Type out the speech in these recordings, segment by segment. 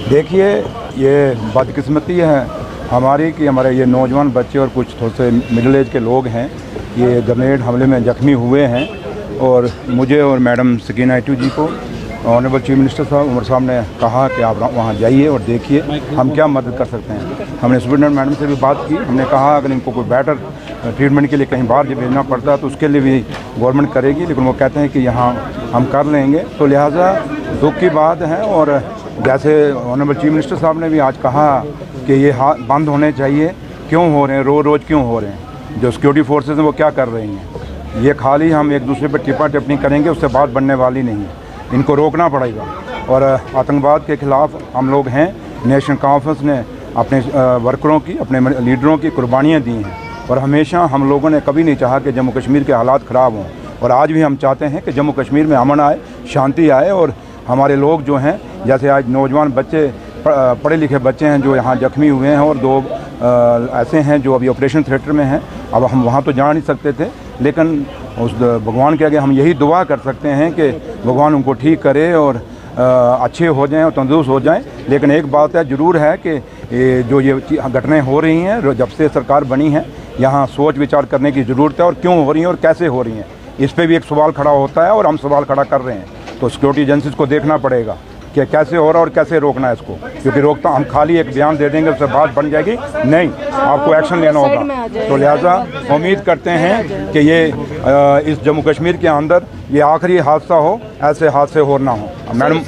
देखिए, ये बदकिस्मती है हमारी कि हमारे ये नौजवान बच्चे और कुछ थोड़े से मिडिल एज के लोग हैं, ये ग्रेनेड हमले में ज़ख्मी हुए हैं। और मुझे और मैडम सकीना आइटू जी को ऑनरेबल चीफ मिनिस्टर साहब उमर साहब ने कहा कि आप वहाँ जाइए और देखिए हम क्या मदद कर सकते हैं। हमने सुप्रिटेंडेंट मैडम से भी बात की, हमने कहा अगर इनको कोई बेटर ट्रीटमेंट के लिए कहीं बाहर भेजना पड़ता है तो उसके लिए भी गवर्नमेंट करेगी, लेकिन वो कहते हैं कि यहाँ हम कर लेंगे। तो लिहाजा दुख की बात है। और जैसे ऑनरेबल चीफ मिनिस्टर साहब ने भी आज कहा कि ये बंद होने चाहिए, क्यों हो रहे हैं, रोज़ क्यों हो रहे हैं, जो सिक्योरिटी फोर्सेज हैं वो क्या कर रही हैं। ये खाली हम एक दूसरे पर टिप्पा टिप्पणी करेंगे, उससे बात बनने वाली नहीं है। इनको रोकना पड़ेगा। और आतंकवाद के ख़िलाफ़ हम लोग हैं। नेशनल कॉन्फ्रेंस ने अपने वर्करों की, अपने लीडरों की कुर्बानियाँ दी हैं और हमेशा हम लोगों ने कभी नहीं चाहा कि जम्मू कश्मीर के हालात ख़राब हों। और आज भी हम चाहते हैं कि जम्मू कश्मीर में अमन आए, शांति आए। और हमारे लोग जो हैं, जैसे आज नौजवान बच्चे, पढ़े लिखे बच्चे हैं जो यहाँ ज़ख्मी हुए हैं, और 2 ऐसे हैं जो अभी ऑपरेशन थिएटर में हैं। अब हम वहाँ तो जा नहीं सकते थे, लेकिन उस भगवान के आगे हम यही दुआ कर सकते हैं कि भगवान उनको ठीक करे और अच्छे हो जाएं और तंदुरुस्त हो जाएं। लेकिन एक बात है ज़रूर है कि ये घटनाएं हो रही हैं, जब से सरकार बनी है यहाँ सोच विचार करने की ज़रूरत है, और क्यों हो रही हैं और कैसे हो रही हैं, इस पर भी एक सवाल खड़ा होता है और हम सवाल खड़ा कर रहे हैं। तो सिक्योरिटी एजेंसीज को देखना पड़ेगा कि कैसे हो रहा है और कैसे रोकना है इसको, क्योंकि रोकता हम खाली एक बयान दे देंगे उससे बात बन जाएगी नहीं, आपको एक्शन लेना होगा। तो लिहाजा उम्मीद करते हैं कि ये इस जम्मू कश्मीर के अंदर ये आखिरी हादसा हो, ऐसे हादसे और ना हो। मैडम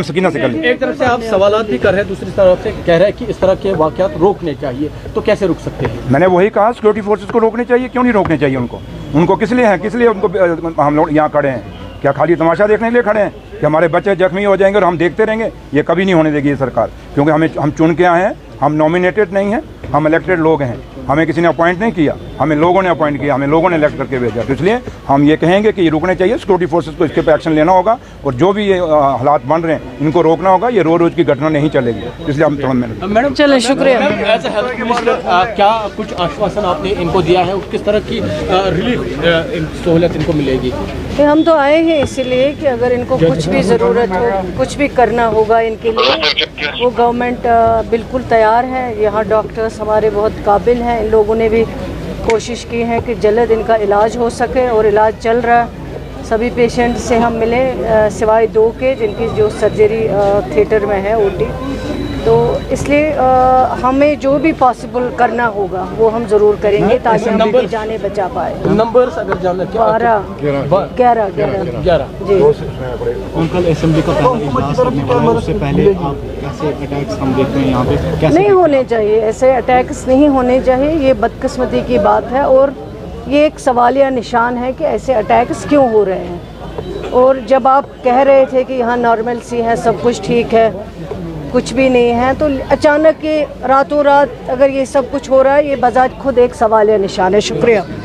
सकीना से कर ली। एक तरफ से आप सवालात भी कर रहे हैं, दूसरी तरफ से कह रहे हैं कि इस तरह के वाक़यात रोकने चाहिए, तो कैसे रोक सकते हैं? मैंने वही कहा, सिक्योरिटी फोर्सेज को रोकने चाहिए। क्यों नहीं रोकने चाहिए उनको किस लिए है, किस लिए उनको हम लोग यहाँ खड़े हैं? क्या खाली तमाशा देखने के लिए खड़े हैं कि हमारे बच्चे जख्मी हो जाएंगे और हम देखते रहेंगे? ये कभी नहीं होने देगी ये सरकार, क्योंकि हम चुन के आए हैं, हम नॉमिनेटेड नहीं हैं, हम इलेक्टेड लोग हैं। हमें किसी ने अपॉइंट नहीं किया, हमें लोगों ने अपॉइंट किया, हमें लोगों ने इलेक्ट करके भेजा। तो इसलिए हम ये कहेंगे कि ये रुकने चाहिए, सिक्योरिटी फोर्सेज को इसके पे एक्शन लेना होगा, और जो भी ये हालात बन रहे हैं इनको रोकना होगा। ये रोज़ की घटना नहीं चलेगी, इसलिए हम थोड़ा मैडम चले शुक्रिया। एज ए हेल्थ मिनिस्टर क्या कुछ आश्वासन आपने इनको दिया है, किस तरह की रिलीफ सहूलत इनको मिलेगी? हम तो आए हैं इसीलिए कि अगर इनको कुछ भी ज़रूरत हो, कुछ भी करना होगा इनके लिए, वो गवर्नमेंट बिल्कुल तैयार है। यहाँ डॉक्टर्स हमारे बहुत काबिल हैं, इन लोगों ने भी कोशिश की है कि जल्द इनका इलाज हो सके, और इलाज चल रहा है। सभी पेशेंट से हम मिले, सिवाय 2 के जिनकी जो सर्जरी थिएटर में है, OT। तो इसलिए हमें जो भी पॉसिबल करना होगा वो हम ज़रूर करेंगे ताकि हम अपनी जानें बचा पाए। नंबर्स अगर जानना 11 जी। कल असेंबली का पहला इजलास करने वाला है, उससे पहले आप कैसे अटैक्स हम देखते हैं यहाँ पे कैसे नहीं होने चाहिए, ऐसे अटैक्स नहीं होने चाहिए। ये बदकिस्मती की बात है, और ये एक सवालिया निशान है कि ऐसे अटैक्स क्यों हो रहे हैं। और जब आप कह रहे थे कि यहाँ नॉर्मल सी है, सब कुछ ठीक है, कुछ भी नहीं है, तो अचानक ये रातों रात अगर ये सब कुछ हो रहा है, ये बजाज खुद एक सवालिया निशान है। शुक्रिया।